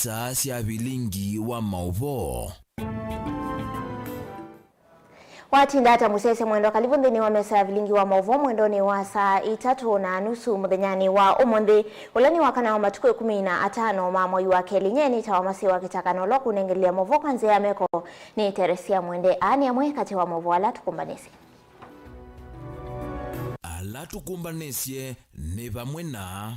saa cia Vilingi wa Mauvoo. Watinda hata musese mwendo kalibu ndini wa mesa Vilingi wa Mauvoo mwendoni wa saa 3:30 muthenyani wa umuthi ulani wakana wa matuko 15 ma mwai wa keli nyeni tawa masi wa KITAKA nolo kunengelia Mauvoo kwanze ya meko ni Teresia Mwende ani amwe kati wa Mauvoo ala tukumbanesi. Ala tukumbanesie ni vamwe na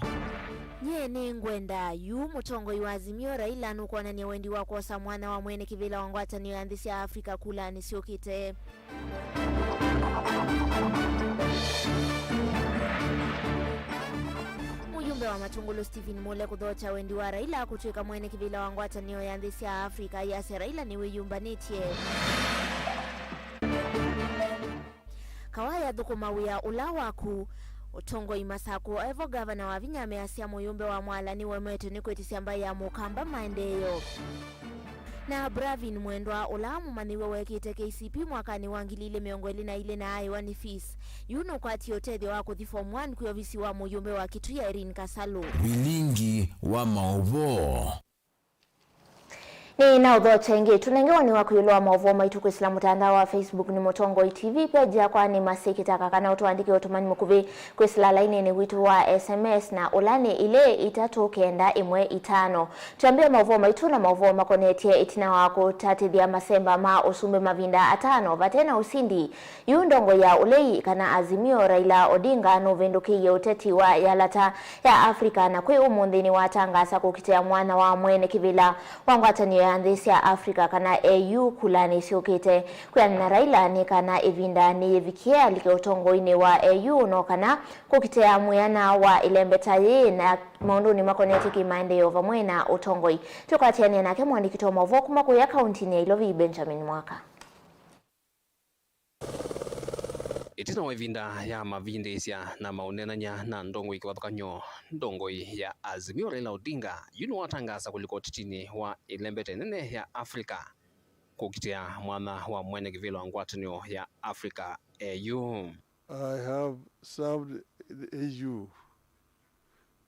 Nyene ngwenda yu mutongo iwazimio Raila nukwana ni wendi wa kosa mwana wa mwene kivila wangwata ni andisi ya Afrika kula nisiokite. Mujumbe wa Matungulu Stephen Mule kudhocha wendi wa Raila kutuika mwene kivila wangwata ni andisi ya Afrika yase Raila ni wiyumbanitie. Kawaya dhuko mawia ulawaku Utongo imasako evo governor wa Vinyame asia muyumbe wa mwala ni wemeto ni kwetisi ambaye ya mukamba maendeyo. Na Bravin mwendwa ulamu maniwe wekite KCP mwakani wangilile miongweli na ile na aiwa ni fees. Yuno kwa tiotedhi wako the form 1 kuyovisi wa muyumbe wa kitu ya Erin Kasalo. Vilingi wa Mauvoo. Ni na udhocha ingi tunengewa ni wakuyulua Mauvoo maitu kwa Islamu mtandao wa Facebook ni Motongo TV page ya kwa ni masi KITAKA kana utuandiki otomani mkuvi kwa Islala ini ni witu wa SMS na ulani ile itatu kenda imwe itano. Tuambia Mauvoo maitu na Mauvoo makonetie itina wako tati dia masemba ma usumbe mavinda atano vatena usindi yundongo ya ulei kana azimio Raila Odinga no venduki ya uteti wa yalata ya Afrika na kwe umundhini watangasa kukitea mwana wa mwene kivila wangwata ni andisi ya Afrika kana AU kulani siokite kuyani na Raila ni kana evinda ni evikia like utongo ine wa AU no kana kukitea muyana wa ilembeta ye na maunduni makonetiki maendeyo va mwena utongoi tukatiani na kemu andikito Mauvoo kumaku ya kaunti ni Ilovi Benjamin Mwaka. Itina wavinda ya mavindesya na maunenanya na ndongo ikiwathakanyo ndongo ya azimio Raila Odinga yuno watangasa kuliko titini wa ilembete nene ya Afrika kukitia mwana wa mwene kivilo angwatanyo ya Afrika AU. I have served the AU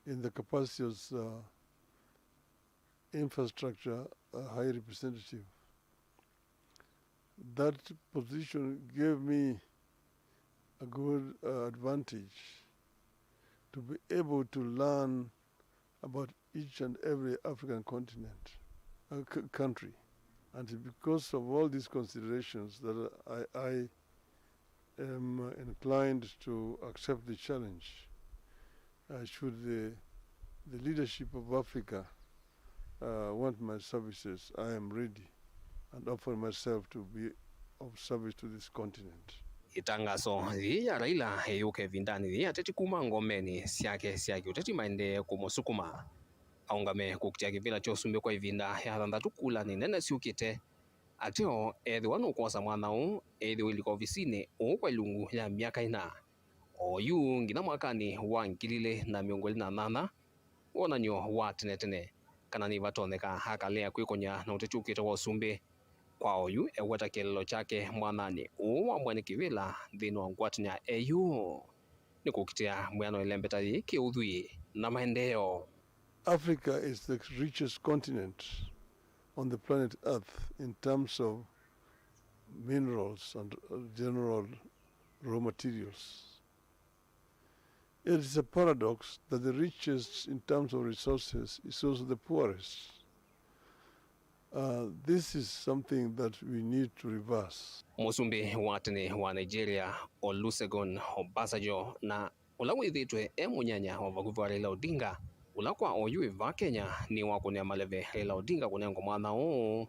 in the capacity as infrastructure high representative. That position gave me a good advantage to be able to learn about each and every African continent, country. And because of all these considerations that I am inclined to accept the challenge. Should the leadership of Africa want my services, I am ready and offer myself to be of service to this continent. Itangazo ya Raila yuke vindani ya teti kuma ngomeni siake uteti maende kumosukuma aungame kukitia kivila chosumbe kwa ivinda ya thantatu kula ni nene siukite ateo ethi wanu kosa mwanao ethi wiliko ofisini kwa ilungu ya miaka ina oyu ngina mwakani wa nkilile na miongoli na nana wonanyo wa tenetene kana ni vatoneka hakalea kwikonya na utechukite wa usumbe kwa oyu eweta kelelo chake mwanani uwa mwene kivila dhino ngwatinya AU ni kukitia mwiano ilembeta yi kiudhui na maendeo. Africa is the richest continent on the planet Earth in terms of minerals and general raw materials. It is a paradox that the richest in terms of resources is also the poorest. This is something that we need to reverse. Musumbi watene wa Nigeria Olusegun Obasanjo na ulawithitwe munyanya wa vaguvu Raila Odinga ulakwa oyu va Kenya ni wakunia maleve Raila Odinga kunengo mwana o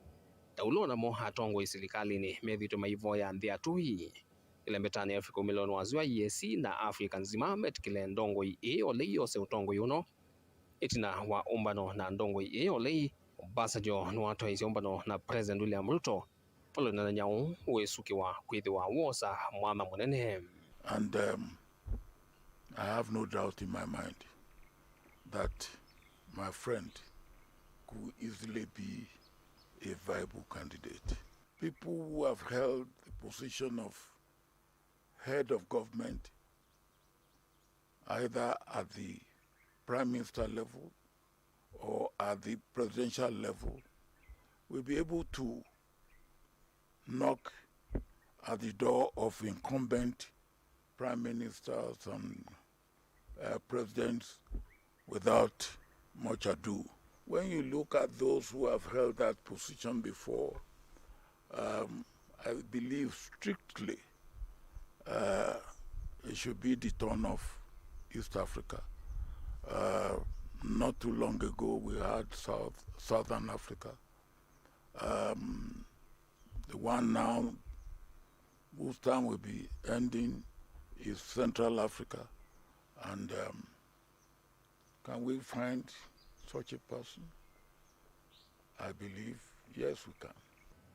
taulona mo hatongo isilikali ni methito maivo ya nthia tuhi ilembetani Afrika milioni wazua yesi na Afrika nzima metkile ndongo iyo lei yose utongo yuno itina wa umbano na ndongo iyo lei Obasanjo nuwato isi umbano na President William Ruto polo na nyau uesuki wa kwithi wa wosa mwana munene. And I have no doubt in my mind that my friend could easily be a viable candidate. People who have held the position of head of government, either at the Prime Minister level or at the presidential level will be able to knock at the door of incumbent prime ministers and presidents without much ado. When you look at those who have held that position before, I believe strictly it should be the turn of East Africa. Not too long ago, we had Southern Africa. The one now whose time will be ending is Central Africa. And can we find such a person? I believe, yes, we can.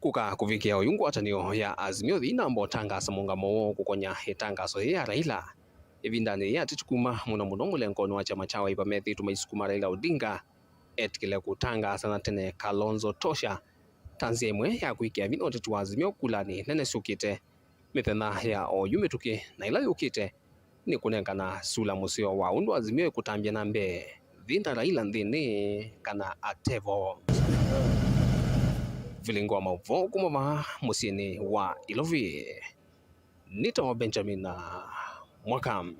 Kuka kufikia uyungwatanio ya azimio inambo tangasa mungamo kukonya itangaso ya Raila ivindani ya tichukuma muno mulengono wa chama cha Wiper methi tumaisukuma Raila Odinga etikile kutangasa na tene Kalonzo tosha tanziemwe ya kuikia vino tetu azimio kulani nene sukite mithena ya oyumetuki na ila yukite ni kunengana sula musio wa undu azimio kutambia nambe vinda Raila ndini kana atevo. Vilingi wa Mauvoo kumava musini wa Ilovi. Nito Benjamin Mwakam.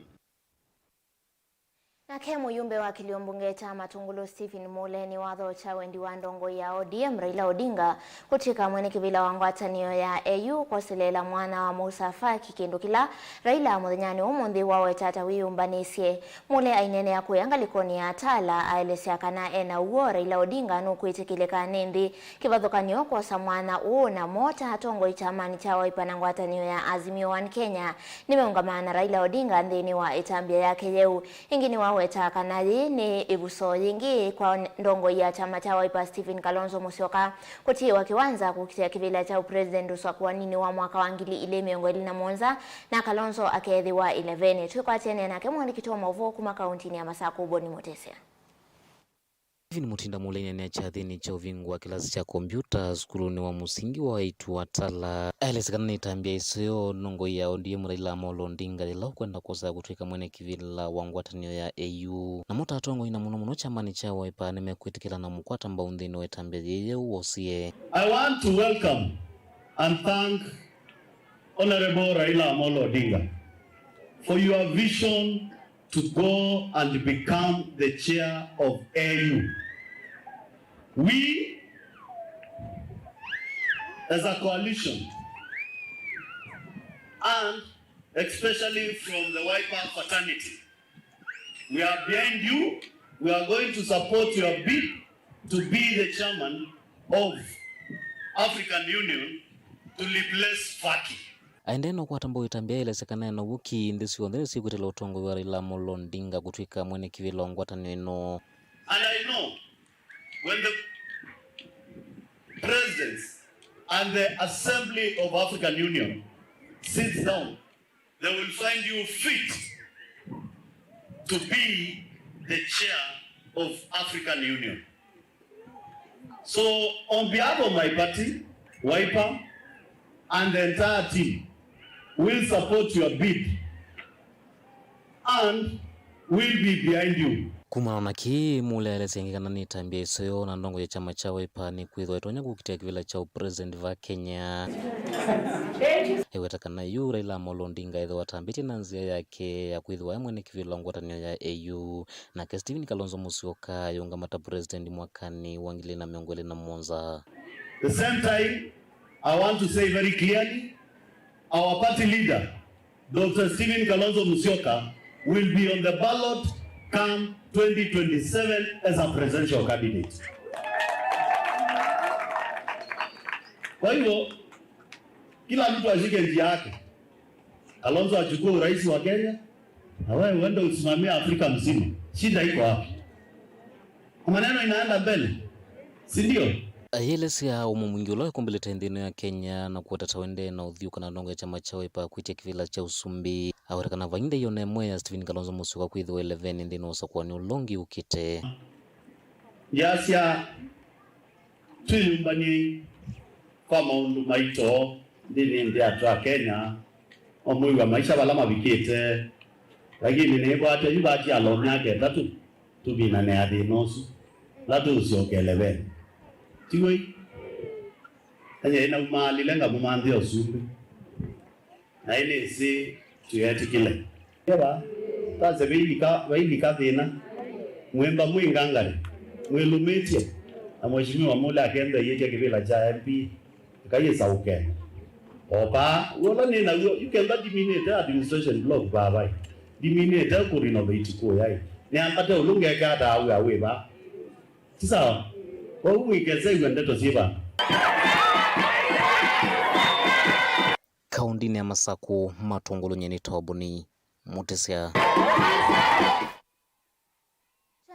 Nake muyumbe wa kiliombunge cha Matungulu Stephen Mule ni watho cha wendi wa ndongo ya ODM Raila Odinga kutika mwene kivila wangwatanio ya AU kwa silela mwana wa Musa Faki kindukila Raila muthenyani umundi wawe tata wiyumbanisye. Mule ainene ya kuyanga likoni ya atala aelesea kana ena uo Raila Odinga nukuitikile kanindi kivathukanio kwa samwana na mota hatongo itamani cha Wiper na ngwatanio ya Azimio One Kenya nimeungamana Raila Odinga ndini wa itambia yake yeu ingini wa weta nathi ni ibuso yingi kwa ndongo ya chama cha Wiper Stephen Kalonzo Musyoka kutiwa kiwanza kukitia kivila cha president uswa nini wa mwaka wa 2021 na Kalonzo akeethiwa 11 tukwatene nake mwandiki wa Mauvoo kuma kauntini ya Masaku ni Mutesya. Stephen Mutinda Mulenya ni achathini cha uvingu wa kilasi cha kompyuta skuluni wa musingi wa itu watala aelesekana ni tambia isio nongo ya ODM Raila Amolo Odinga lila kwenda kosa kutwika mwene kivila wangwatanio ya AU na mota atongo ina muno chamani cha Wiper nimekuitikila na mukwata mbaundhini wa tambia yeye uosie. I want to welcome and thank Honorable Raila Amolo Odinga for your vision to go and become the chair of AU. We, as a coalition, and especially from the Wiper fraternity, we are behind you. We are going to support your bid to be the chairman of African Union to replace Faki. Aendeno kwa tambo itambia ilesekana na wuki ndisi ondene siku telo utongo wa Raila Amolo Odinga kutwika mwene kivila wangwatanio ino. And I know when the presidents and the Assembly of African Union sits down, they will find you fit to be the chair of African Union. So on behalf of my party, Wiper, and the entire team, we'll support your bid and we'll be behind you. Kumana ki Mule alesengikana ni tambia isio na ndongo ya chama cha Wiper ni kuithwa itonya kukitia kivila cha president va Kenya. Ewetakana yu Raila Amolo Odinga idho watambiti na nzia yake ya kuithwa ya mwene kivila wangwatanio ya AU na ke Stephen Kalonzo Musyoka yungamata president mwakani wa 2021. The same time, I want to say very clearly, our party leader, Dr. Stephen Kalonzo Musyoka, will be on the ballot come 2027 as a presidential candidate. Kwa hivyo, kila mtu ashike njia yake. Kalonzo achukue urais wa Kenya, na wewe uende usimamie Afrika mzima. Shida iko wapi? Maneno inaenda mbele, si ndio? Ayelesia umu mwingi uloe kumbeleta ndino ya Kenya na kuwatata wende na udhiuka na ndongo ya chama cha Wiper kuitia kivila cha usumbi. Awatakana vanyinde yone mwe ya Stephen Kalonzo Musyoka kuidhiwa 11 ndino usakuwa ni ulongi ukite. Yasia tuyumbani kwa maundu maito ndini ndi atua Kenya omui wa maisha walama vikite lakini ni kwa ate yuba achi alomya ke tatu tubina ne adi nosu la tusiokelebe tiwe anye na mali lenga mumandi osumbe na ile si tuyatikile yaba taze bilika dina mwemba mwingangale mwelumetie na mheshimiwa Mula akenda yeye kibila cha MP kayesa ukene opa wala nina you can eliminate administration block baba eliminate ku renovate ko yai ni apata ulunge kata awe ba sasa kwa uwekeze ndeto ziba kaunti ya Masako matongolo nyeni tobuni mutesia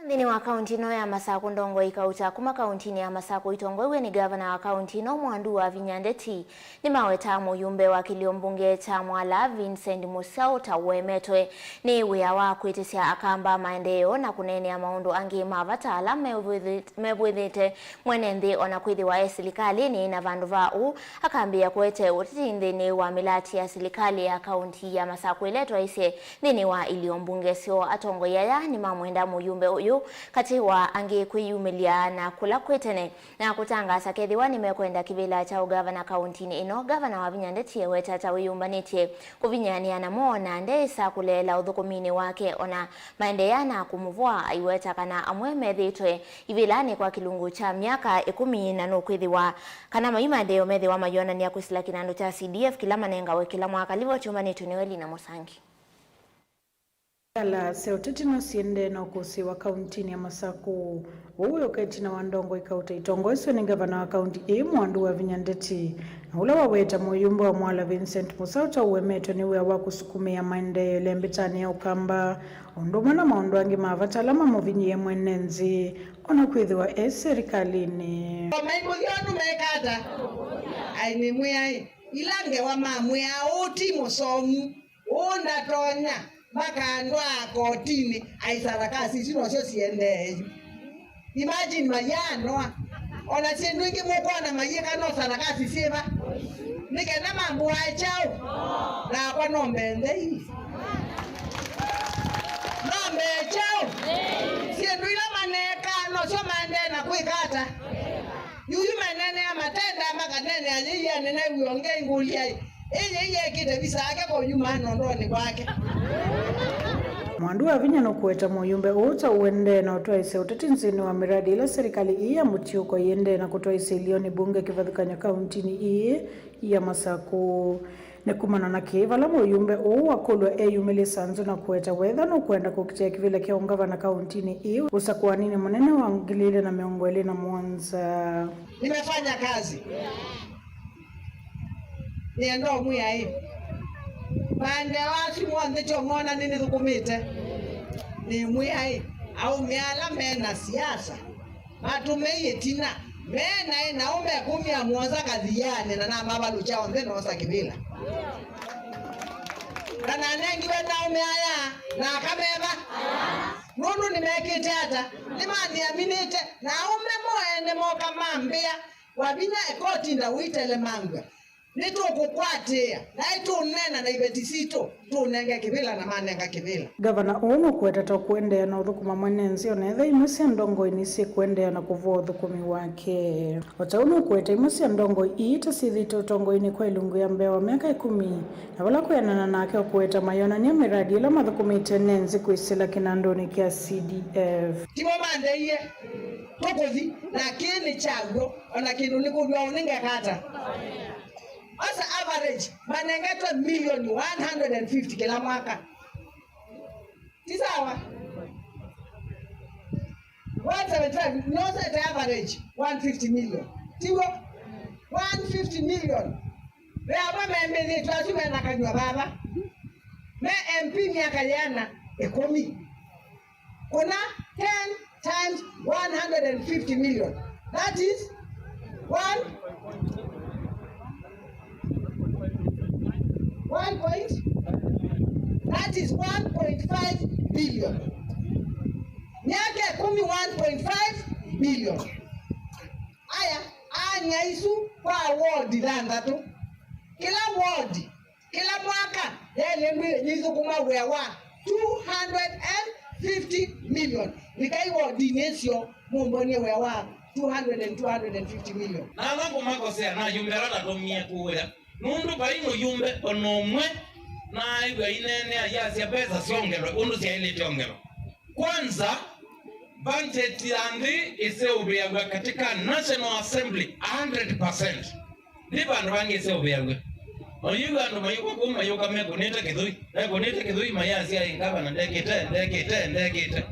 Ndini wa kaunti no ya Masako ndongo ikauta kuma kaunti ya Masako itongoiwe ni gavana wa kaunti no Mwandu wa Vinyandeti ni maweta muyumbe wa kiliombunge cha Mwala Vincent Musauta wemetwe ni wea wa kuitisia akamba maendeleo na kunene ya maundu angi mavatala mebwithite mwenendi ona kwithi wa serikali ni na vandu vau akambia kwete utitindini wa milati ya serikali ya kaunti ya Masako iletwa ise nini wa iliombunge sio atongo yaya ni mamwenda muyumbe uyu kati wa angi kuyumilia na kula kwetene na kutangasa kethiwa nimekwenda kibila cha ugavana kauntini ino gavana wa Vinyandeti weta tawiyumbaniti kuvinyania na mona ndesa kulela uthukumini wake ona maendeana kumuvua aiweta kana amwe methitwe ivilani kwa kilungu cha miaka 10 na nukwithiwa kana maimandeo methiwa mayona ni akusila kinando cha CDF kila manenga we kila mwaka livo chumbaniti niweli na Musangi la seoteti no siende na kusi wa kaunti ya Masako uyo keti na wandongo ikauta itongo iso ni gavana wa kaunti Mwandu wa Vinyandeti na ula waweta muyumba wa Mwala Vincent Musauta uwemeto ni wea wakusukumia maendeleo lembetani ya ukamba ondumana maondo angi maavatalama muvinyi mwenenzi ona kwithiwa serikalini maikuyonu mekata aini mwai ilange wa mamwe auti musomu onda tonya makandwa kotini aisarakasi sino sio siende imagine mayano ona sindu ingi mukwana mayeka no sarakasi siba nikena mambo achao na kwa nombende chao sindu ila maneka no sio mandena kuikata yuyu manene ya matenda makanene aliya nene uonge ngulia iye kide bisake kwa yuma ndoni kwake Mwandu wa Vinyano kuweta muyumbe uta uende na utoa ise uteti nzini wa miradi ila serikali iya mutiuko yende na kutoa ise ilioni bunge kivadhukanya kauntini iye ya Masako nekumana na kiva la muyumbe uwa kulwa eyumili sanzu na kuweta wedha na kuenda kukitia kivile kia ungava na kauntini iye usakuwa nini mnene wa ngilile na miongweli na Mwanza nimefanya kazi niendo muya hii pande wasi mwanze chomona nini thukumite ni muya hii au miala mena siasa matumeye tina mena ina ume kumya mwoza kadhiane na nama baluchao nzeno osa kibila kana nengi wenda ume aya na kameba nunu nimekite hata limani aminite na ume moende moka mambia wabinya ekoti nda uitele mangwe nito kukwatea na itu nena na ibetisito tunenge kibila na manenga kibila gavana uno kuweta kuendea na uthukuma mwenenzi onetha imusia ndongo inisi kuendea na kuvua uthukumi wake ota uno kuweta imusia ndongo iita sithito utongo ini kwa ilungu ya Mbewa miaka 10 na wala kuyanana nake kuweta mayona ni miradi ila mathukumite nenzi kuisila kinandoni kia CDF timo mande iye tokozi na kini chago ona kinu nikujua uninga kata asa average manengeto milioni 150 kila mwaka tisawa 175 no set average 150 million tiwo 150 million baba membe ni twasume na kanywa baba me MP miaka yana ekomi kuna 10 times 150 million that is 1.5 billion. Nyake kumi 1.5 billion. Aya, anya isu kwa award dhanda tu. Kila award, kila mwaka, yele nizu kuma wewa 250 250 million. Nikaiwa dinesio mumbonye wewa 200 and 250 million. Na lango makosea na yumbe rata tomie kuwela. Nundu baino yumbe onomwe na iwe inene ayasi ya pesa siongero. Undu siya ili tiongero. Kwanza, budget yandi ise ubiyagwe katika National Assembly 100%. Nipa anduwangi ise ubiyagwe. Mayuga ando mayuga meko nete kidhui mayasi ya ingaba na ndekite.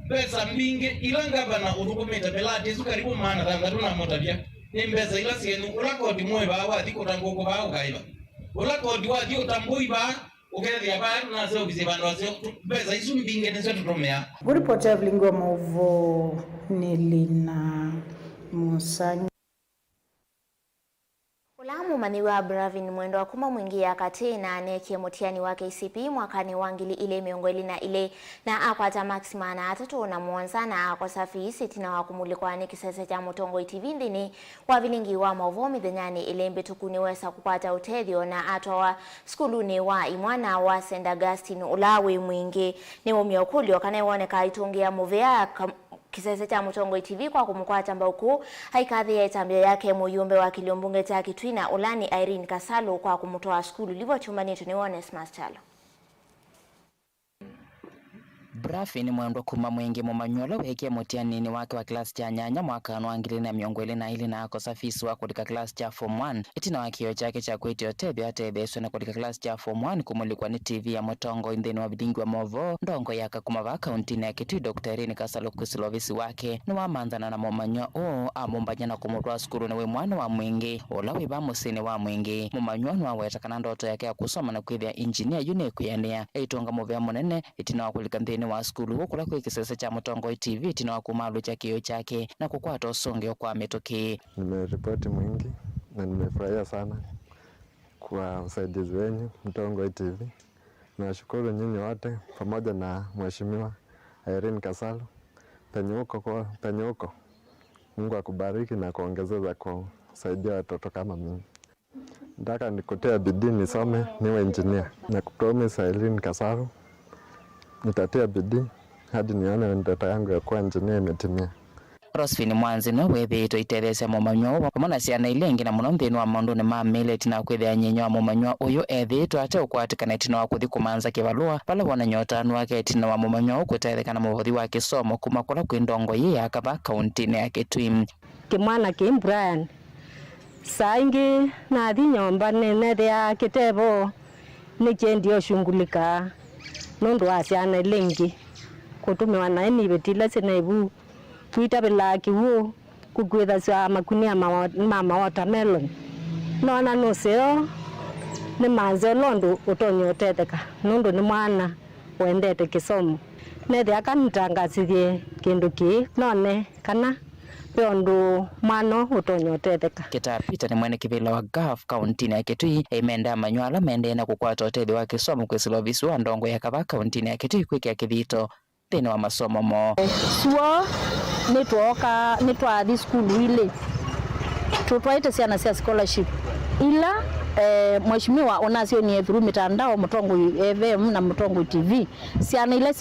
Pesa mbingi ilangaba na utukumita pelati isu karibu maana tanga motabia. Ni mbesa ila sienu ulakodi mwe bawa dhiko tanguko bawa ukaiba. Ulakodi wa dhiko tambui bawa ukedi ya bawa na seo bizibando wa seo pesa isu mbingi neso tutomea. Ripoti ya Vilingi wa Mauvoo Nilina Musanyi. Ulamu maniwa Bravin mwendo wa kuma mwingia kati na nekie motiani wa KCP mwakani wangili ile miongoli na ile na akwata maxima na atatu na muonza na kwa safi sitina wakumulikwa ni kisese cha Mutongo TV ndini wa Vilingi wa Mauvoo midhenyani ile mbetukuni wesa kupata utedhio na atwa skuluni wa imwana wa St. Augustine ulawe mwingi ni umiokuli wakane woneka itungia muvea kisese cha Mutongo TV kwa kumukwata mbauku haikadhi ya itambia yake muyumbe wa kiliombunge cha Kitwina Ulani Irene Kasalo kwa kumutoa skulu livo chumbani tunione Smastalo. Brafi ni mwendo kuma mwingi mumanyolo weke motianini wake wa klasi cha nyanya mwaka anuangili na miongwele na hili na ako safisi wako katika klasi cha Form 1. Itina wakio chake cha kweti otebe atebeswe na katika klasi cha Form 1 kumulikwa ni TV ya Mutongo indeni wa Vilingi wa Mauvoo ndongo yaka kumava kauntini ya Kitui Dr. Irene Kasalo kusilovisi wake ni wamanzana na mumanywa amumbanya na kumutwa skuru na we mwana wa mwingi ola wiba musini wa mwingi mumanywa ni wawetakana ndoto yake ya kusoma na kuithia engineer yunekuyania eitonga muvea munene itina wakulika ndeni wa skulu hukula kwa kisese cha Mutongo TV tina wakumalu cha kio chake na kukwata usonge kwa metoki. Nimeripoti mwingi na nimefurahia sana kwa usaidizi wenyu Mutongo TV. Nashukuru nyinyi wote pamoja na mheshimiwa Irene Kasalo penye uko. Mungu akubariki na kuongezeza kusaidia watoto kama mimi. Nataka nikutia bidii nisome niwe engineer na kupromise Irene Kasalo nitatia bidii hadi nione ndoto yangu ya kuwa engineer imetimia. Rosfini mwanzi no wethito iterese mumanyo pamona ciana ilengi na muno nthini wa maundu ni mamile tina kwithia nyenyo wa mumanyo uyu ethito ate ukwatikana tina wa kuthi kumanza kibalua pala wona nyota wake tina wa mumanyo ukutethekana muhothi wa kisomo kuma kula kwindongo yi akaba kauntini ya Kitui. Kimwana Kim Brian saingi na thi nyomba nene ya kitebo ni kendio shungulika nundu wa ciana ilengi kutumiwa na ni betila senebu kuita belaki huo kukwetha cia makunia mama watermelon nona no seo ni manze londo utonyotetheka nundu ni mwana wendete kisomo nethe akanitangazithie kindu ki none kana peondo mano utonyotetheka. Kitapita ni mwene kivila wa GAF kauntini ya Kitui imenda manywala mende na kukwata utethi wa kisomo kwisilovisi wa ndongo ya kava kauntini ya Kitui kwikia kithito thini wa masomo mo. Suo nitwathi skulu ile tutwaite ciana cia scholarship ila mheshimiwa onasionie through mitandao Mutongo FM na Mutongo TV ciana ile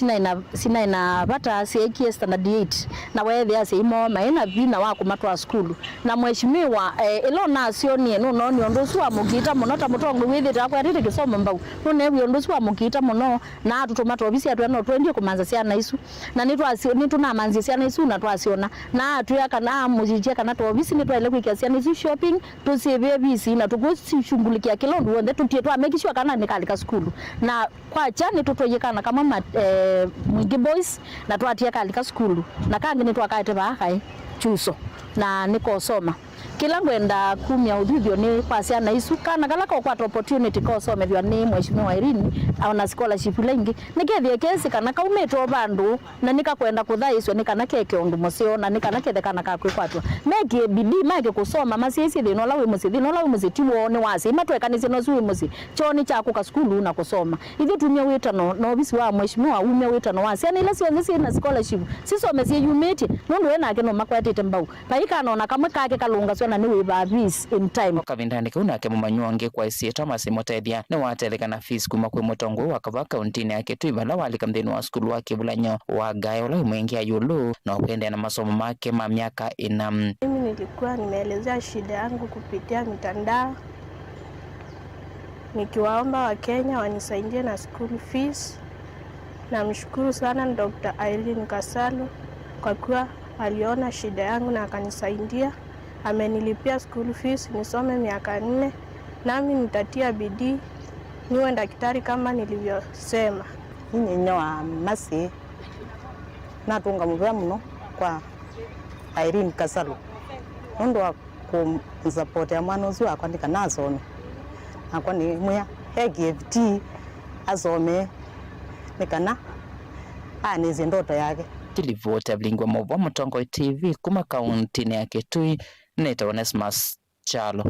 sina ina bata CAK standard 8 na wewe ase imo maina vina wa kumatwa skulu na mheshimiwa ilo nasionie no ndosu wa mugita muno ta Mutongo withi ta kwatite kisomo mbau no ne ndosu wa mugita muno na tutomato obisi atu no twendie kumanza ciana isu na nituna manzi ciana isu na twasiona na atu yakana mujije kana to obisi nitwaile kwikia ciana isu shopping tusebe bisi na tugushungulikia kilondu wonde tutie twa make sure kana nikalika skulu na kwa chani tutoyekana kama mwingi boys na twatia kalika skulu na kangi nitwakaite bakai chuso na niko soma kila ngwenda kumya uthithio ni pasia na isu kana kala kwa opportunity ko somethwa ni mheshimiwa Irene au scholarship lengi nikethie kesi kana kaumeto bandu na nikakwenda kuthaiswa nikana keke undu musio na nikana kethe kana kakwatwa meke bidii meke kusoma masiisi thino lawe musitiwo ni wasi matwekanise no suwe musi choni cha kuka skulu na kusoma hivi tumia witano no obisi wa mheshimiwa umia witano wasi ani ile sio na scholarship sisome si yumeti nundu ena ke no makwatite mbau paika no na kamwe kake kalunga ngasona ni wiba fees in time kavindani kuna ke mumanyonge kwa isi Thomas Mutethia ni watetheka na fees kuma kwi mutongo wa kava kauntini yake tu ibala walika mthini wa skulu wa Kibulanyo wa Gayo la umeingia yulu na upende na masomo make ma miaka 4. Mimi nilikuwa nimeelezea shida yangu kupitia mitandao nikiwaomba Wakenya wanisaidie na school fees. Namshukuru sana Dr. Irene Kasalo kwa kuwa aliona shida yangu na akanisaidia. Amenilipia school fees nisome miaka 4, nami nitatia bidii niwe daktari kama nilivyosema. Mimi nyoa masi natunga muvea muno kwa Irene Kasalo. Ndo kumsupport ya mwana uzu akwandika nasome. Akwani muya gift azome nikana aneze ndoto yake. Tilivota Vilingi wa Mauvoo Mutongo TV kuma kauntini ya Kitui neta Onesmus Chalo.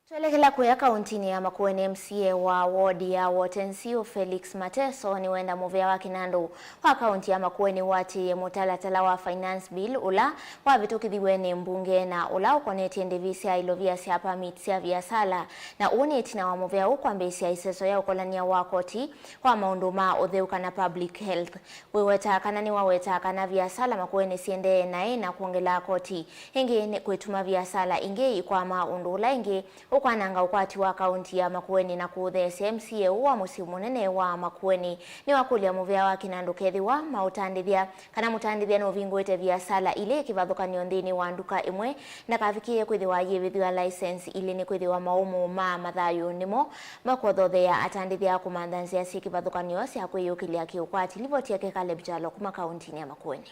Tuelekea kwa kauntini ya Makueni. MCA wa wodi ya Wotensio Felix Mateso ni wenda muvea wa Kinandu wa kaunti ya Makueni wati mutalatala wa finance bill ula wa vitukithiweni mbunge na ula ukoneti ndivisi ya ilovia siya permit siya viasala na uneti na wa muvea ukwambesi ya iseso ya ukolania wa koti wa maunduma utheuka na public health. Weweta kanani waweta kana viasala Makueni siende na kuongela koti inge kuituma viasala inge kwa maundula inge ukwananga ukwati wa kaunti ya Makueni na kuthesi MCA wa musimu nene wa Makueni ni wakulia muvea wa Kinandu kethi wa mautandithia kana mutandithia no vingwete vya sala ile kivathukanio nthini wa nduka imwe na kafikie kwithiwa yivithwa license ile ni kwithiwa maumu ma mathayo nimo makothothe atandithia kumanthanzia si kivathukanio cia kwiyukilia kiukwati. Livoti yake Caleb Jalo kuma kaunti ya Makueni.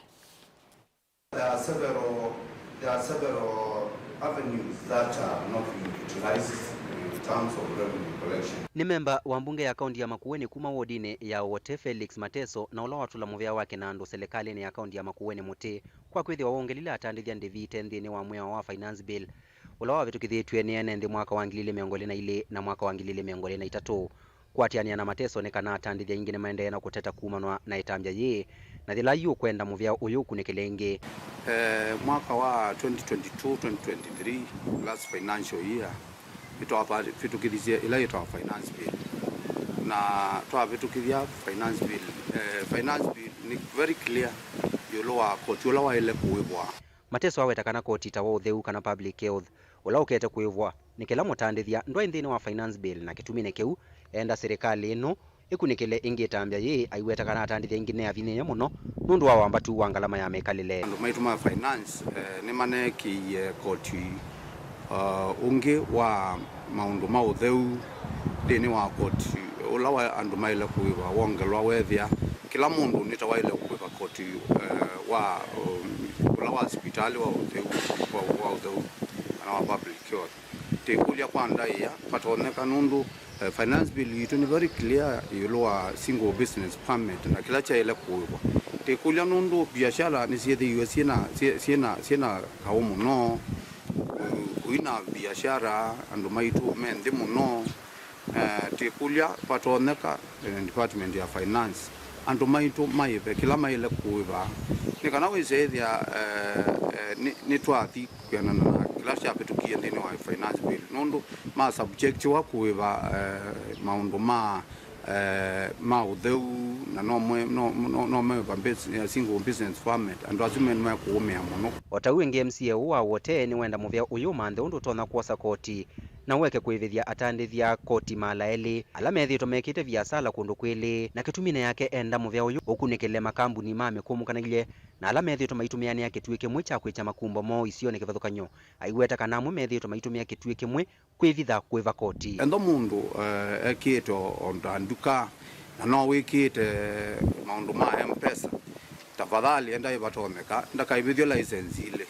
There are several avenues that are not utilized in terms of revenue collection. Ni memba wa mbunge ya kaunti ya Makueni kuma wodine ya wote Felix Mateso na ula watula muvea wake na ando serikali ni ya kaunti ya Makueni muti kwa kwithi wawongelile atandithia ndivite nthini wa mwea wa finance bill ula wa vitukithitwe ni ene mwaka wa 2022 na mwaka wa 2023 kwatiania na Mateso nekana atandithia ingine maendeleo na kuteta kumanwa na itambia ye na thila yu kwenda muvea uyu kunekelenge. Mwaka wa 2022-2023 last financial year itoa vitukithia ila itoa finance bill na toa vitukithia finance bill ni very clear yuloa koti ulawa ile kuwibwa. Mateso awetakana koti tawa utheuka na public health ula ukete kuwibwa nikela mutandithia ndwa nthini wa finance bill na kitumine keu enda serikali ino ikunikele ingetambia ye aiwetakana atandithia ingine ya vinenya muno nundu wa wambatu wa ngalama ya mekalile ndo maituma finance ni maneki koti unge wa maundu ma utheu dini wa koti ulawa andu maile kuiva wongelwa wethia kila mundu nitawaile kuiva koti wa ulawa hospitali wa utheu na wa public health tekulia kwa ndaiya patoneka nundu finance bill yitu ni very clear yuloa single business permit na kila cha ile kuiva tekulia nundu biashara ni siethe iwe siena kaumu no kuina biashara andu maitu mende muno tekulia patoneka department ya finance andu maitu maive kila maile kuiva nikana wizethia ni twathi kuyana na kila cha petukia ndini wa finance bill nundu ma subject wa kuiva maundu ma utheu na no mwe business single business permit and azumen mwe kuumia muno. Otau ingi MCA wa wote ni wenda muvea uyu manthe undu tona kuosa koti na weke kuivithia atandithia koti malaeli ala methi tomekite viasala kundu kwili na kitumine yake enda muvea uyu ukunikele makambuni mame kumukanagilie na ala methi tomaitumiani yake tuike mwe cha kwicha makumbo mo isio ne kivathukanyo aiweta kana mwe methi tomaitumia kituike mwe kwivitha kuiva koti endo mundu ekito ondanduka na no wikite maundu ma M-Pesa tafadhali enda ivatomeka ndakaivithio license ile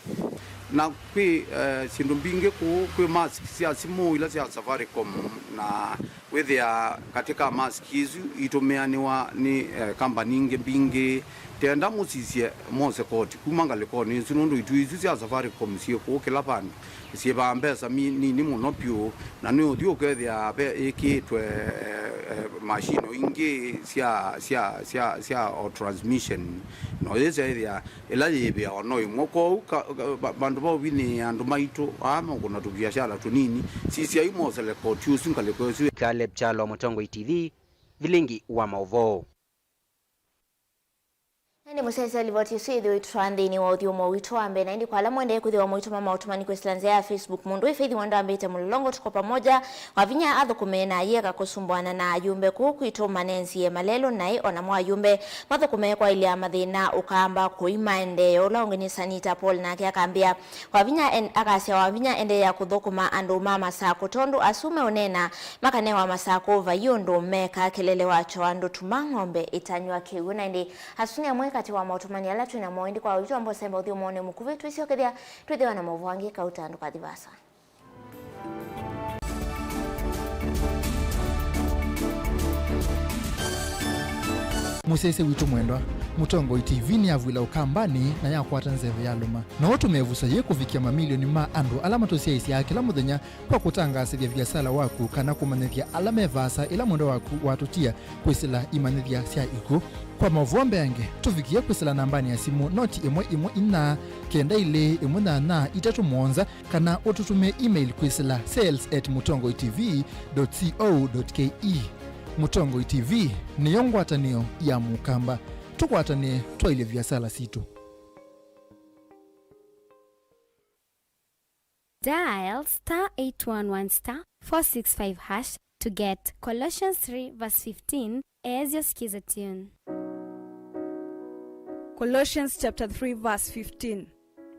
na kwi sindu mbingi kwi mask cia simu ila cia Safaricom na withia katika mask hizi itumianiwa ni company ingi bingi tenda musisie mose koti kumangaliko ni sunundu itu cia Safaricom cie kukila pandu cie bambesa ni muno pio na ni uthio kethia be ikitwe machine ingi sia o transmission no yese ya ela yebe ono imoko bandu ba wini andu maito ama kuna tu biashara tu nini sisi aimo sele ko tusu ngale ko su Caleb Chalo, Mutongo TV, Vilingi wa Mauvoo. Ndi musese alivoti suithi uitrande ni waudhi umo wito ambe na ndi kwa ala mwende kuthi wa mwito mama utumani kwesilanze ya Facebook mundu ifeithi mwendo ambe ite mulongo tuko pamoja wavinya adho kumena yeka kusumbuana na ayumbe kukuito manenzi ye malelo na ona mwa ayumbe madho kumekwa ili amadhina ukamba kuimaende ola ungeni Sanita Paul na kia kambia akasya wavinya ende ya kuthokuma andu mama sako tondu asume onena makanewa masako vayundu meka kelele wacho andu tumangombe itanywa kiuna ndi hasunia mweka wa mautumani ala tuna moindi kwa wito ambo semba uthio mwone mukuvi tuisio kithia tuithiwa na Mauvoo angi kautandu kwa thivasa. Musese witu mwendwa Mutongo TV ni avwila ukambani na yakwata nzeve yaluma na watu mevusa ye kufikia mamilioni ma andu alama tosia isi ya kila muthenya kwa kutangasithia biasala waku kana kumanithia alama evasa ila mwendo waku watutia kwisila imanithia sia iku kwa Mauvoo mbeange tufikia kwisila nambani ya simu noti imwe ina kenda ile imwe na itatu mwonza kana ututume email kwisila sales@mutongotv.co.ke. Mutongo TV ni yongwatanio ya mukamba tukwatane twaile vyasala situ. Dial *811*465# to get Colossians 3:15 as your skiza tune. Colossians chapter 3:15.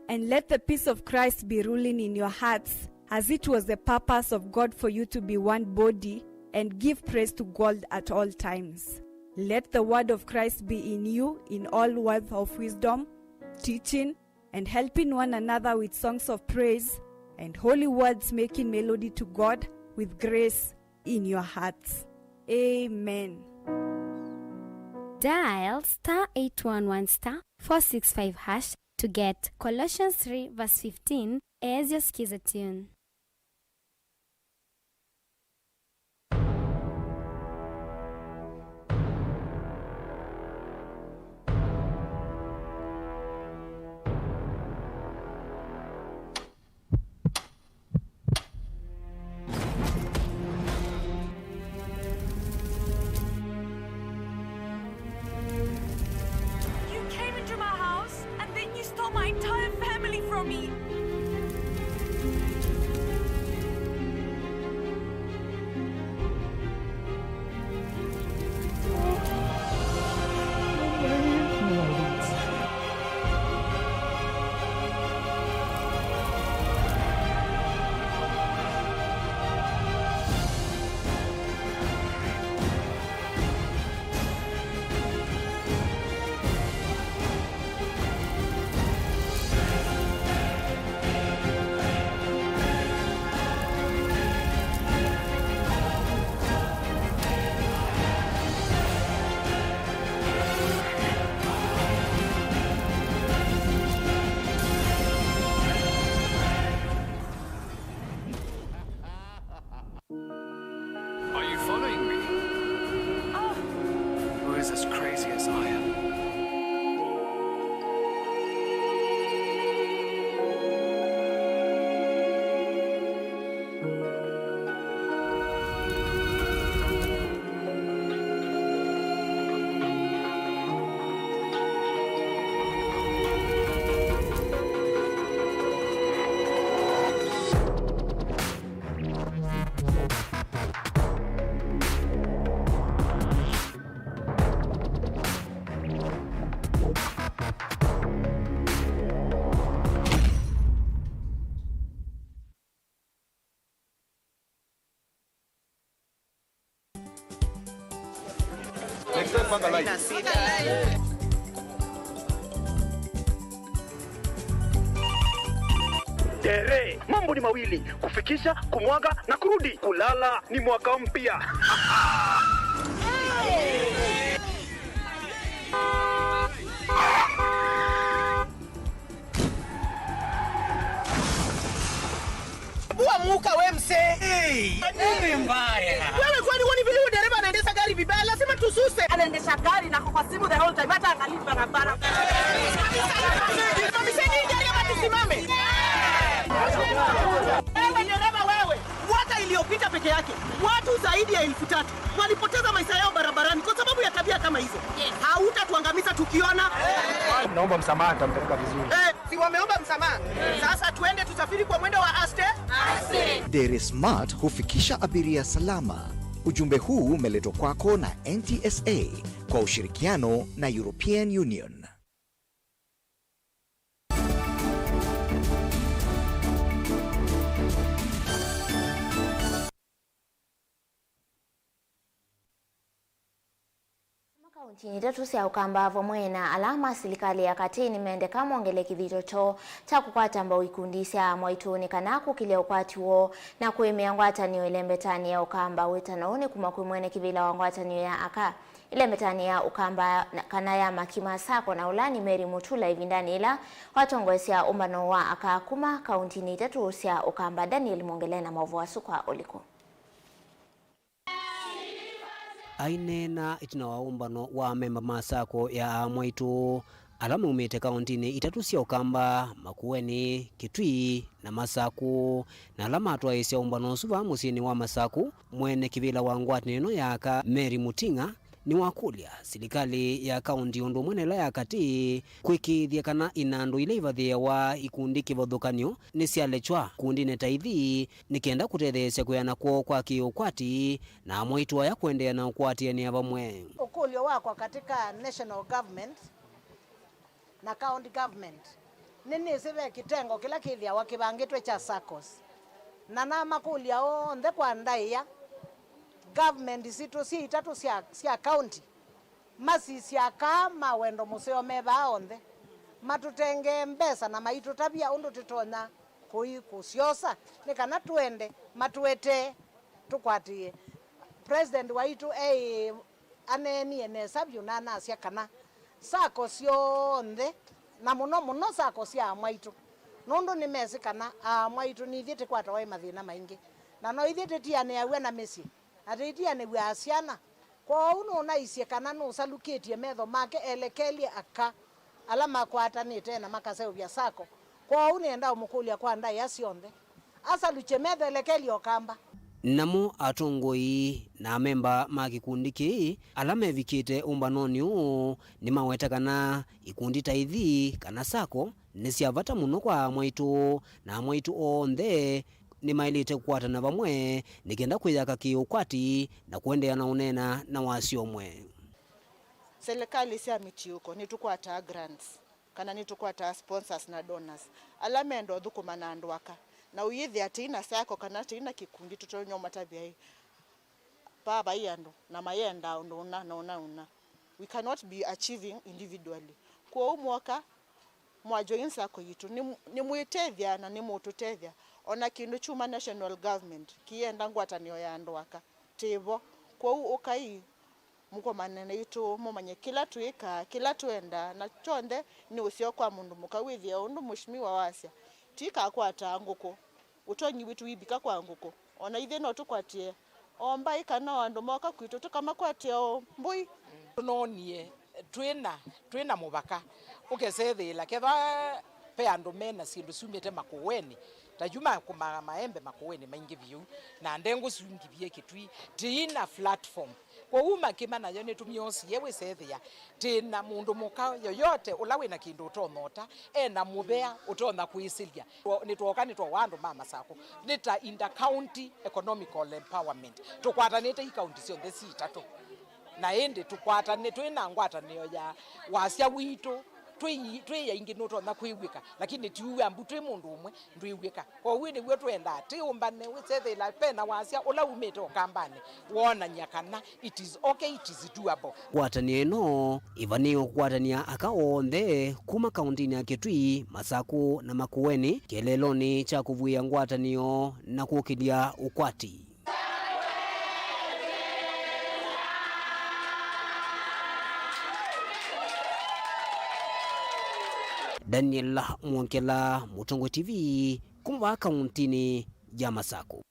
And let the peace of Christ be ruling in your hearts, as it was the purpose of God for you to be one body, and give praise to God at all times. Let the word of Christ be in you in all words of wisdom, teaching and helping one another with songs of praise and holy words, making melody to God with grace in your hearts. Amen. Dial *811*465# to get Colossians 3:15 as your skiza tune. My entire family from me. As crazy as I am. Tere, mambo ni mawili, kufikisha, kumwaga na kurudi. Kulala ni mwaka mpya. Bua muka we mse. Nini mbaya? Wewe kwani wani vile dereva anaendesha na gari na kwa simu the whole time hata angalia barabara. Tusimame. Wewe, mwaka iliyopita peke yake watu zaidi ya 3,000 walipoteza maisha yao barabarani kwa sababu ya tabia kama hizo. Hautatuangamiza tukiona. Naomba msamaha, nitampeleka vizuri. Si wameomba msamaha. Sasa tuende tusafiri kwa mwendo wa aste. Dere Smart hufikisha abiria salama. Ujumbe huu umeletwa kwako na NTSA kwa ushirikiano na European Union. Nchini tatu cia ukamba vamwe na alama serikali ya katini meendeka mwongele kithito cha kukwata mbao ikundi cia mwaituni kana kukilia ukwati wo na kuemea ngwatanio ile mbetani ya ukamba witanaone kuma kwi mwene kivila wa ngwatanio ya aka ile mbetani ya ukamba kana ya makima sako na ulani Mary Mutula ivindani ila watongwesia umbano wa aka kuma kauntini tatu cia ukamba. Daniel Mwongele na Mauvoo asukwa oliko ainena itina wa umbano wa memba masako ya mwaitu alama umete kauntini itatu cia ukamba Makueni, Kitui na Masaku na alama atwaisya umbano suva musini wa Masaku mwene kivila wa ngwatanio yaka Mary Mutinga ni wakulia serikali ya kaunti undu mwenela ya kati kwikithia kana inandu ile ivathia wa ikundi kivothukanio ni cialechwa kundi netaithi nikenda kutethesya kuyana kwa kiukwati na mwaitu ya kuendea na ukwati ni avamwe ukulio wako katika national government na county government nini sive kitengo kila kithia wakibangitwe cha SACCOS na makulia onthe kwa ndaia government situ si itatu cia county masi cia kama wendo museo meba onthe matutenge mbesa na maitu tabia undu titonya kusiosa ni kana tuende matuete tukwatie president waitu aneni ene sabyu na nasia kana sako sionthe na muno sako cia mwaitu nundu ni mesi kana mwaitu ni thiete kwata wai mathina maingi na no ithiete tiane awe na mesi ataitia ni bwa asiana kwa uno na isie kana no saluketie metho make elekelie aka alama kwatanite na makaseo bya sako kwa uno enda umukulia kwa ndai asionthe asa luche metho elekelie okamba namo atongoi na memba makikundi ki alama evikite umbanoni uu ni maweta kana ikundi taithi kana sako ni ciavata muno kwa mwaitu na mwaitu onthe ni mailite kukwatana vamwe nikenda kwiyaka kiukwati na kuendea na unena na wasio mwe serikali cia mitiuko nitukwata grants kana nitukwata sponsors na donors alamendo thukuma na andwaka na uyithi atina sako kana tina kikundi tutonyo matabia baba yandu na mayenda una we cannot be achieving individually kwa umwaka mwajoin sako yitu ni muitethia na ni mututethia ona kindu chuma national government kienda ngwatanio ya andwaka tivo kwa ukai muko manene itu mumanye kila tuika kila tuenda na chonde ni usio kwa mundu mukawithia undu mushimiwa wasya tika kwata nguko utonyi witu wibika kwa nguko ona ithe no tukwatie omba ikana andu moka kwitu tukamakwatie mbui tunonie twina mubaka ukesethila ketha pe andu mena sindu sumite Makueni tajuma kuma maembe Makueni maingi view na ndengo sungi vie Kitui tina platform kwa uma kima na yone tumiosi yewe sethia tina mundu muka yoyote ulawe na kindu utonota na mubea utona kuisilia nitwokani twa wandu mama sako nita inter county economical empowerment tukwatanite i county cionthe citatu na ende tukwatane twina ngwatanio ya wasya witu twi yaingi noto na kuiwika lakini tiuwe ambu twi mundu umwe ndwiwika kwa wini wetu twenda ati umbane witsethela pena wasya ula umete okambani wona nyakana it is okay, it is doable kwatania ino ivanio kwatania akaonthe kuma kauntini ya Kitui, Masaku na Makueni kieleloni cha kuvuia ngwatanio na kukilia ukwati. Daniel Mwongela, Mutongo TV, kumva kauntini ya Masaku.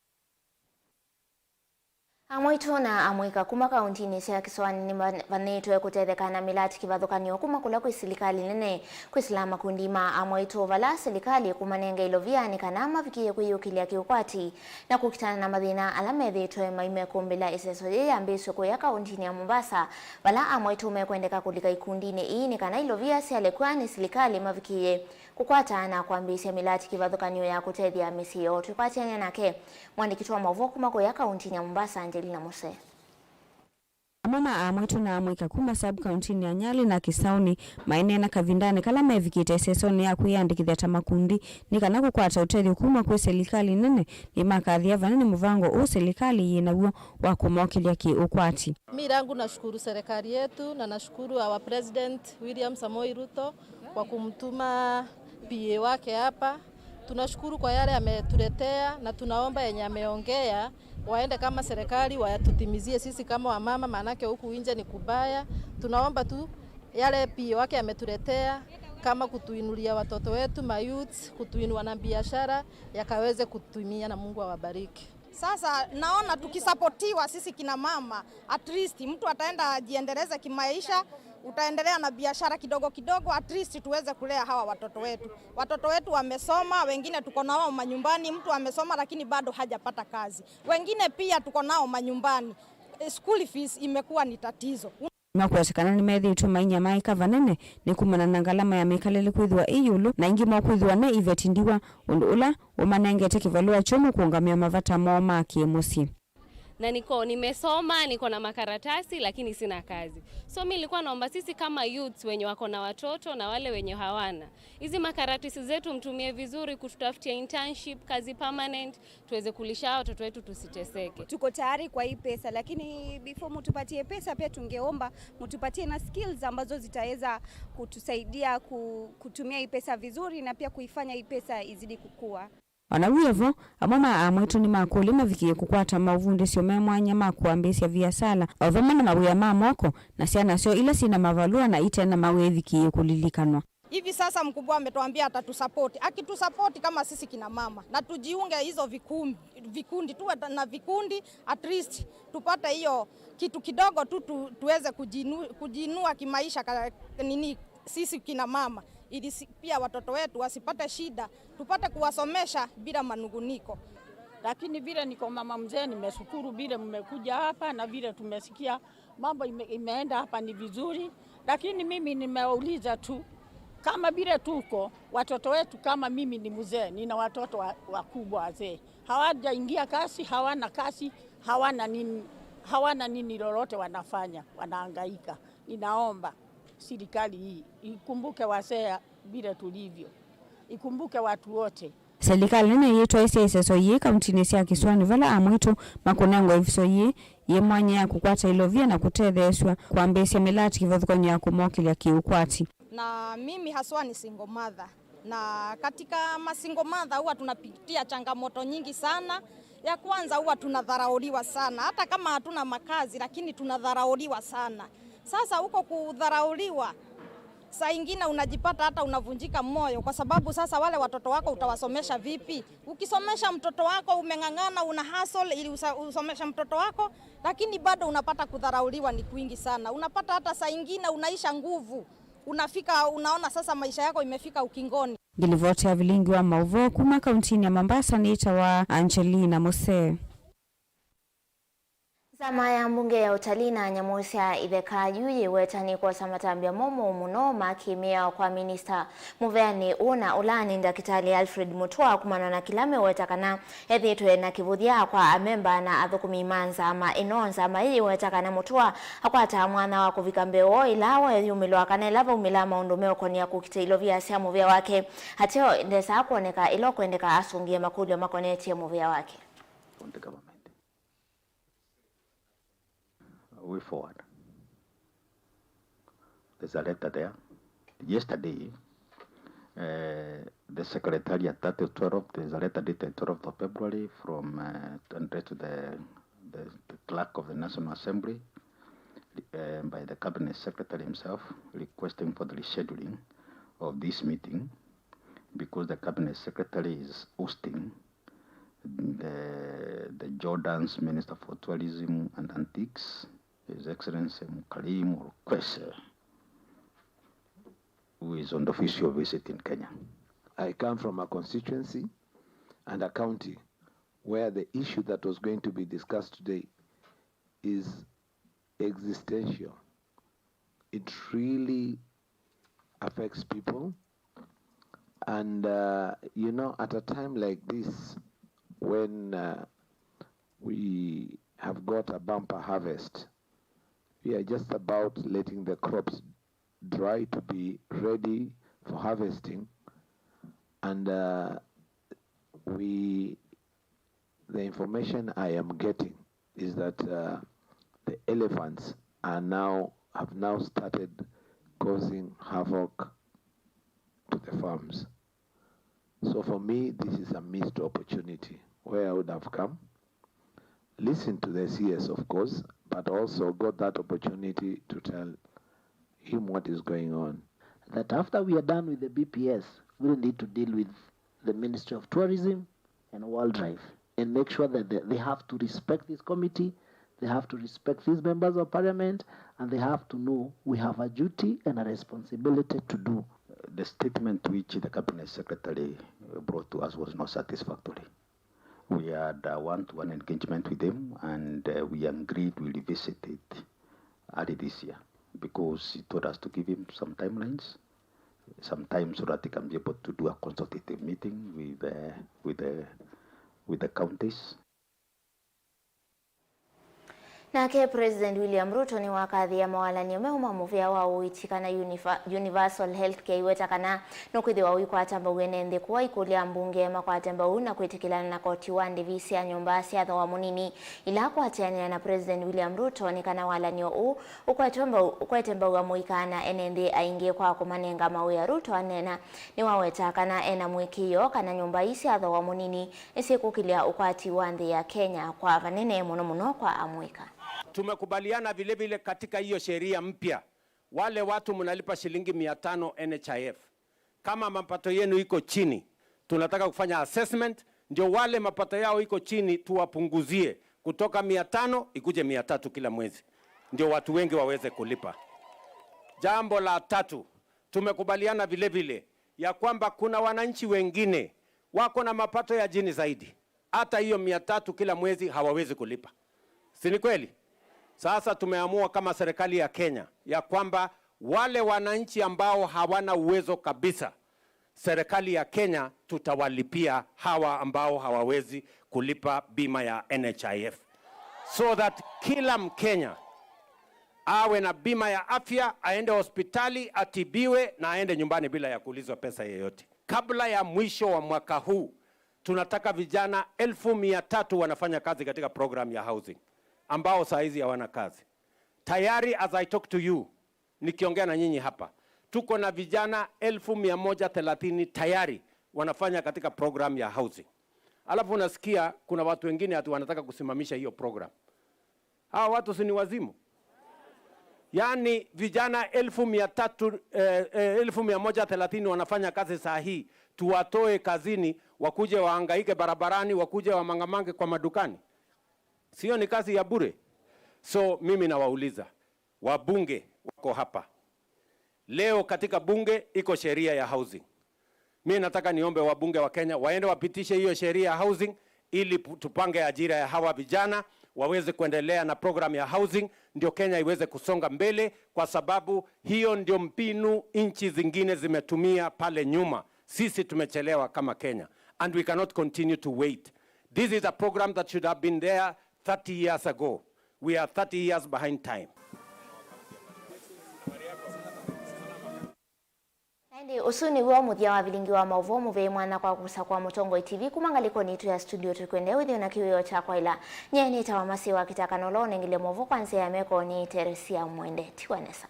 Amwitu na amwika kuma kauntini cia Kiswani ni vanitwe kutethekana milati kivathukanio kuma kula kwi serikali nene kwisila makundi ma amwitu vala serikali kumanenga ilovia ni kana mavikie kwiyukilia kiukwati na kukitana na mathina ala methitwe maime kumbila iseso ya mbiswe kuya kauntini ya Mombasa vala amwitu mekwendeka kulika ikundini ii ni kana ilovia sialekwa ni serikali mavikie kukwata na kuambisya milati kivathukanio ya kutethia misio. Tupatiane nake mwandiki wa Mauvoo kuma kuya kauntini ya Mombasa na Mose. Mama amwitu na amwika kuma sub countini ya Nyali na Kisauni maene na Kavindani kala mevikite sesoni ya kuyandikithia ta makundi ni kana kukwata utethi kuma kwe serikali nene ni makathia vanene muvango u serikali yinaguo wa kumokilia ki ukwati. Mimi rangu nashukuru serikali yetu na nashukuru our president William Samoei Ruto kwa kumtuma PA wake hapa. Tunashukuru kwa yale ametuletea na tunaomba yenye ameongea waende kama serikali wayatutimizie sisi kama wamama, manake huku nje ni kubaya. Tunaomba tu yale PA wake ametuletea kama kutuinulia watoto wetu mayouth, kutuinua na biashara yakaweze kutumia na Mungu awabariki. Sasa naona tukisapotiwa sisi kina mama, at least mtu ataenda ajiendeleze kimaisha, utaendelea na biashara kidogo kidogo, at least tuweze kulea hawa watoto wetu. Watoto wetu wamesoma, wengine tuko nao manyumbani, mtu amesoma lakini bado hajapata kazi. Wengine pia tuko nao manyumbani. School fees imekuwa ni tatizo. Makuwasekana ni methitwe mainya maika vanene ni kumana na ngalama ya mikalele kwithwa iyulu na ingi mwakwithwa ne ivetindiwa undu ula umanengete kivalua chomo kuungamia mavata mao maki musi. Na nimesoma, niko na makaratasi lakini sina kazi. So mimi nilikuwa naomba sisi kama youths wenye wako na watoto na wale wenye hawana, hizi makaratasi zetu mtumie vizuri kututafutia internship, kazi permanent, tuweze kulisha watoto wetu tusiteseke. Tuko tayari kwa hii pesa, lakini before mtupatie pesa pia tungeomba mtupatie na skills ambazo zitaweza kutusaidia kutumia hii pesa vizuri na pia kuifanya hii pesa izidi kukua. Wanawiyevo, amama amwitu ni makulima vikie kukwata mauvundi sio memwanya makuambesya via sala. Ovamana mawe ya mamoko na siana sio ila sina mavalua na ite na mawe vikie kulilikanwa. Hivi sasa mkubwa ametuambia atatusupport. Akitusupport kama sisi kina mama na tujiunge hizo vikundi tuwe na vikundi, at least tupate hiyo kitu kidogo tu tuweze kujinua kimaisha sisi kina mama, ili pia watoto wetu wasipate shida, tupate kuwasomesha bila manunguniko. Lakini vile niko mama mzee, nimeshukuru vile mmekuja hapa na vile tumesikia mambo imeenda hapa ni vizuri, lakini mimi nimeuliza tu kama vile tuko watoto wetu, kama mimi ni mzee, nina watoto wakubwa wazee, hawajaingia kasi, hawana kasi, hawana nini lolote wanafanya, wanahangaika. Ninaomba serikali hii ikumbuke wazee vile tulivyo, ikumbuke watu wote. Serikali nene yetu iseso ye kauntini cia Kiswani vala amwitu makunengo ifiso ye mwanya ya kukwata ilovia na kutetheswa kuambesya milati kivathukanio ya kumokilia kiukwati. Na mimi haswa ni single mother, na katika single mother huwa tunapitia changamoto nyingi sana. Ya kwanza huwa tunadharauliwa sana, hata kama hatuna makazi lakini tunadharauliwa sana. Sasa huko kudharauliwa, saa ingine unajipata hata unavunjika moyo, kwa sababu sasa wale watoto wako utawasomesha vipi? Ukisomesha mtoto wako umeng'ang'ana, una hustle ili usomesha mtoto wako, lakini bado unapata kudharauliwa ni kwingi sana. Unapata hata saa ingine unaisha nguvu, unaona sasa maisha yako imefika ukingoni. Gilivote ya Vilingi wa Mauvoo kuma kauntini ya Mombasa ni itawa Angelina Mose. Zama ya mbunge ya utalii na nyamusia itheka yuye wetani kwa samatambia momo muno makimia kwa minista muveani una ulani ndakitali Alfred Mutua kumana na kilame wetakana ethitwe na kivuthia kwa amemba na athukumi manza ama inonza ama ili wetakana Mutua akwata mwana wa kuvika mbeo ilawe yumilwa kana lava umila maundu konia kukite ilovia sia muvia wake hateo ndesa kuoneka ilo kuendeka asungie makulio makoneti ya muvia wake. Way forward. There's a letter there. Yesterday, the Secretariat dated 12th, there's a letter dated 12th of February from to the clerk of the National Assembly by the Cabinet Secretary himself, requesting for the rescheduling of this meeting because the Cabinet Secretary is hosting the Jordan's Minister for Tourism and Antiques, His Excellency Karim Kwese, who is on the official visit in Kenya. I come from a constituency and a county where the issue that was going to be discussed today is existential. It really affects people. And, you know, at a time like this, when we have got a bumper harvest, we are just about letting the crops dry to be ready for harvesting. And the information I am getting is that the elephants have now started causing havoc to the farms. So for me, this is a missed opportunity where I would have come, listened to the CS, of course, but also got that opportunity to tell him what is going on. That after we are done with the BPS, we'll need to deal with the Ministry of Tourism and Wildlife and make sure that they have to respect this committee, they have to respect these members of parliament, and they have to know we have a duty and a responsibility to do. The statement which the Cabinet Secretary brought to us was not satisfactory. We had a one-to-one engagement with him, and we agreed we'll revisit it early this year, because he told us to give him some timelines, some time so that he can be able to do a consultative meeting with the counties. Nake President William Ruto ni wakadhi ya mawalani umeuma muvia wa uitikana Universal Healthcare wetakana nukuthi wa wiko atamba uenende kuwa ikulia mbunge kwa atamba una kuitikilana na koti wa ndivisi ya nyumba siatha wa munini ila kwa atiania na President William Ruto ni kana walani u ukwatemba uwa muikana enende aingie kwa kumanenga mawe ya Ruto anena ni wawetakana ena mwikiyo kana nyumba isi atha wa munini isi kukilia ukwati wa ndi ya Kenya kwa vanene muno kwa amuika. Tumekubaliana vile vile katika hiyo sheria mpya, wale watu mnalipa shilingi 500 NHIF. Kama mapato yenu iko chini, tunataka kufanya assessment, ndio wale mapato yao iko chini tuwapunguzie kutoka 500 ikuje 300 kila mwezi, ndio watu wengi waweze kulipa. Jambo la tatu, tumekubaliana vile vile ya kwamba kuna wananchi wengine wako na mapato ya chini zaidi, hata hiyo 300 kila mwezi hawawezi kulipa. Si ni kweli? Sasa tumeamua kama serikali ya Kenya ya kwamba wale wananchi ambao hawana uwezo kabisa, serikali ya Kenya tutawalipia hawa ambao hawawezi kulipa bima ya NHIF, so that kila Mkenya awe na bima ya afya, aende hospitali, atibiwe na aende nyumbani bila ya kuulizwa pesa yoyote. Kabla ya mwisho wa mwaka huu, tunataka vijana 1,300 wanafanya kazi katika program ya housing ambao saa hizi hawana kazi. Tayari as I talk to you, nikiongea na nyinyi hapa, tuko na vijana 1,130 tayari wanafanya katika program ya housing. Alafu unasikia kuna watu wengine ati wanataka kusimamisha hiyo program. Hawa watu si ni wazimu? Yaani vijana 1,130 wanafanya kazi saa hii, tuwatoe kazini wakuje wahangaike barabarani, wakuje wamangamange kwa madukani? Sio ni kazi ya bure? So mimi nawauliza, wabunge wako hapa leo, katika bunge iko sheria ya housing. Mimi nataka niombe wabunge wa Kenya waende wapitishe hiyo sheria ya housing ili tupange ajira ya hawa vijana waweze kuendelea na program ya housing, ndio Kenya iweze kusonga mbele, kwa sababu hiyo ndio mpinu nchi zingine zimetumia pale nyuma. Sisi tumechelewa kama Kenya, and we cannot continue to wait. This is a program that should have been there 30 years ago. We are 30 years behind time. Ndi usuni wa muthia wa Vilingi wa Mauvoo muve mwana kwa kusa kwa Mutongo TV kumangaliko nitu ya studio tukwende uthio na kiwio cha kwa ila nyeni tawamasi wa KITAKA nolone ngile Mauvoo kwanza ya meko ni Teresia Mwende tiwanesa.